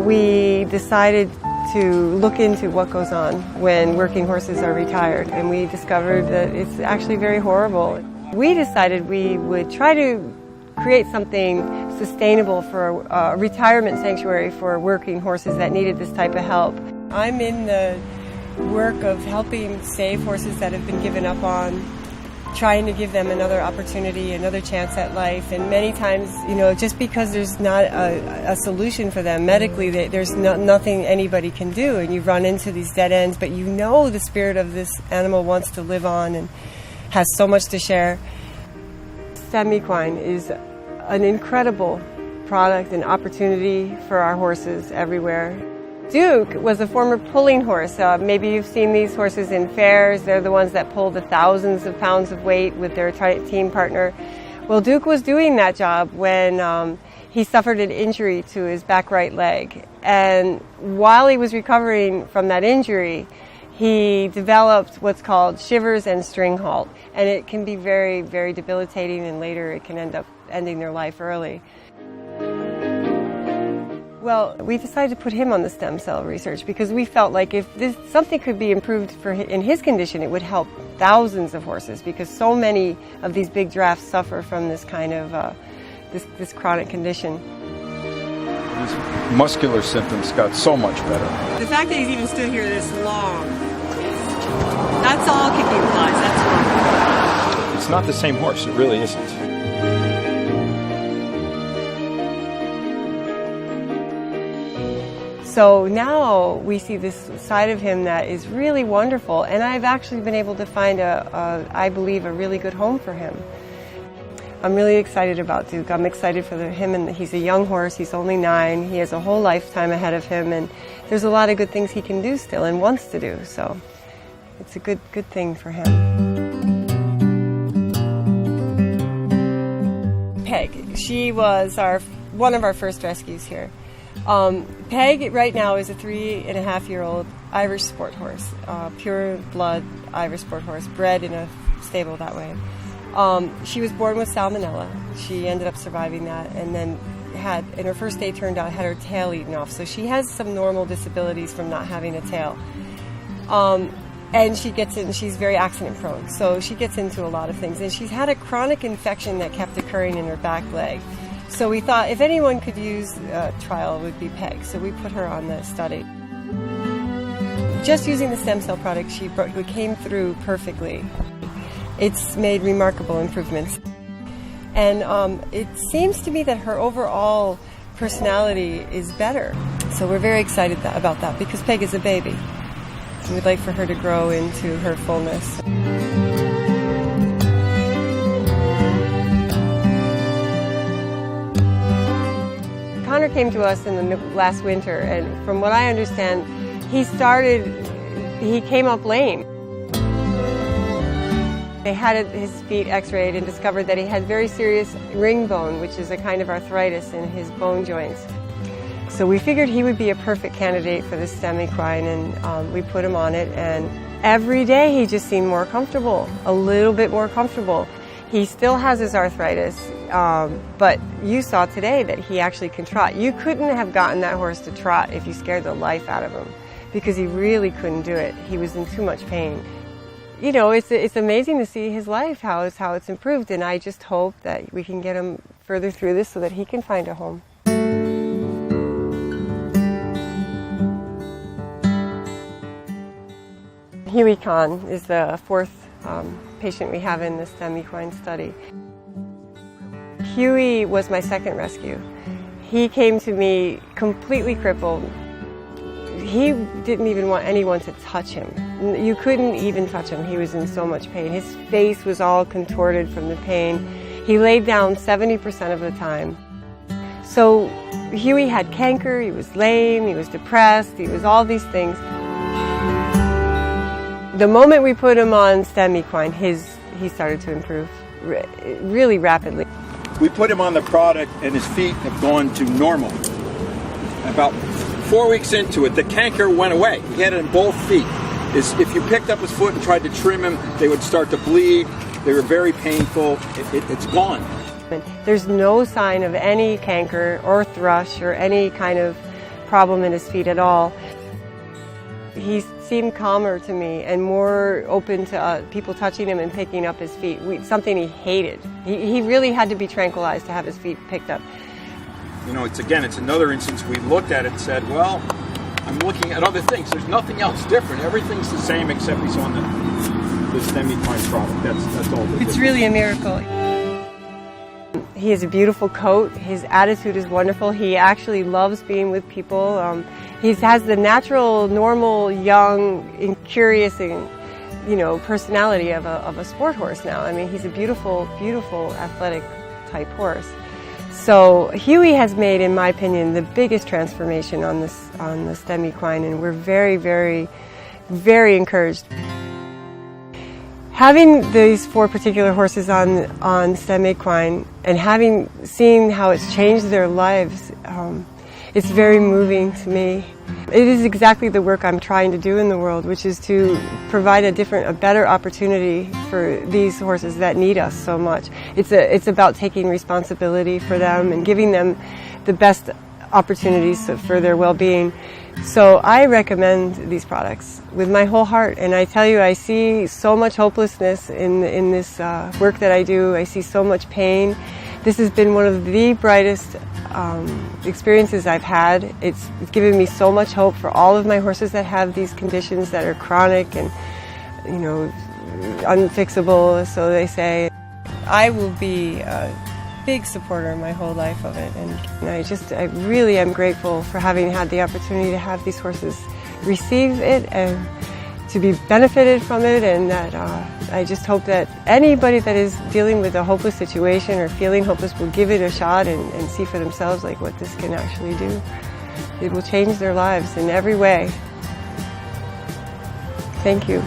We decided to look into what goes on when working horses are retired, and we discovered that it's actually very horrible. We decided we would try to create something sustainable for a retirement sanctuary for working horses that needed this type of help. I'm in the work of helping save horses that have been given up on, trying to give them another opportunity, another chance at life. And many times, you know, just because there's not a solution for them medically, there's nothing anybody can do, and you run into these dead ends, but you know the spirit of this animal wants to live on and has so much to share. StemEquine is an incredible product and opportunity for our horses everywhere. Duke was a former pulling horse. Maybe you've seen these horses in fairs. They're the ones that pull the thousands of pounds of weight with their team partner. Well, Duke was doing that job when he suffered an injury to his back right leg. And while he was recovering from that injury, he developed what's called shivers and string halt. And it can be very, very debilitating, and later it can end up ending their life early. Well, we decided to put him on the stem cell research because we felt like if something could be improved in his condition, it would help thousands of horses, because so many of these big giraffes suffer from this kind of this chronic condition. His muscular symptoms got so much better. The fact that he's even stood here this long, that's all kicking flies, that's wrong. It's not the same horse, it really isn't. So now we see this side of him that is really wonderful, and I've actually been able to find I believe, a really good home for him. I'm really excited about Duke. I'm excited for him, and he's a young horse. He's only 9. He has a whole lifetime ahead of him, and there's a lot of good things he can do still and wants to do. So it's a good thing for him. Peg, she was one of our first rescues here. Peg right now is a 3.5-year-old Irish sport horse, pure blood Irish sport horse, bred in a stable that way. She was born with salmonella. She ended up surviving that, and then in her first day turned out, had her tail eaten off. So she has some normal disabilities from not having a tail. And she's very accident prone, so she gets into a lot of things. And she's had a chronic infection that kept occurring in her back leg. So we thought if anyone could use a trial, it would be Peg. So we put her on the study. Just using the stem cell product, she came through perfectly. It's made remarkable improvements. And it seems to me that her overall personality is better. So we're very excited about that, because Peg is a baby. We'd like for her to grow into her fullness. Connor came to us in the last winter, and from what I understand, he came up lame. They had his feet x-rayed and discovered that he had very serious ring bone, which is a kind of arthritis in his bone joints. So we figured he would be a perfect candidate for the StemEquine, and we put him on it, and every day he just seemed more comfortable, a little bit more comfortable. He still has his arthritis, but you saw today that he actually can trot. You couldn't have gotten that horse to trot if you scared the life out of him, because he really couldn't do it. He was in too much pain. You know, it's amazing to see his life, how it's improved, and I just hope that we can get him further through this so that he can find a home. Huey Kahn is the 4th patient we have in the StemEquine study. Huey was my 2nd rescue. He came to me completely crippled. He didn't even want anyone to touch him. You couldn't even touch him. He was in so much pain. His face was all contorted from the pain. He laid down 70% of the time. So Huey had canker, he was lame, he was depressed, he was all these things. The moment we put him on StemEquine, he started to improve really rapidly. We put him on the product and his feet have gone to normal. About 4 weeks into it, the canker went away. He had it in both feet. If you picked up his foot and tried to trim him, they would start to bleed. They were very painful. It's gone. There's no sign of any canker or thrush or any kind of problem in his feet at all. He seemed calmer to me and more open to people touching him and picking up his feet, something he hated. He really had to be tranquilized to have his feet picked up. You know, it's another instance we looked at it and said, well, I'm looking at other things. There's nothing else different. Everything's the same except he's on the StemEquine product. That's all. It's really a miracle. He has a beautiful coat. His attitude is wonderful. He actually loves being with people. He has the natural, normal, young, and curious, and personality of a sport horse now. I mean, he's a beautiful, beautiful athletic type horse. So Huey has made, in my opinion, the biggest transformation on the StemEquine, and we're very, very, very encouraged. Having these 4 particular horses on StemEquine and seen how it's changed their lives, it's very moving to me. It is exactly the work I'm trying to do in the world, which is to provide a better opportunity for these horses that need us so much. It's about taking responsibility for them and giving them the best opportunities for their well-being. So I recommend these products with my whole heart, and I tell you, I see so much hopelessness in this work that I do. I see so much pain. This has been one of the brightest experiences I've had. It's given me so much hope for all of my horses that have these conditions that are chronic and, unfixable, so they say. I will be a big supporter my whole life of it, and I really am grateful for having had the opportunity to have these horses receive it and to be benefited from it, and that I just hope that anybody that is dealing with a hopeless situation or feeling hopeless will give it a shot and see for themselves what this can actually do. It will change their lives in every way. Thank you.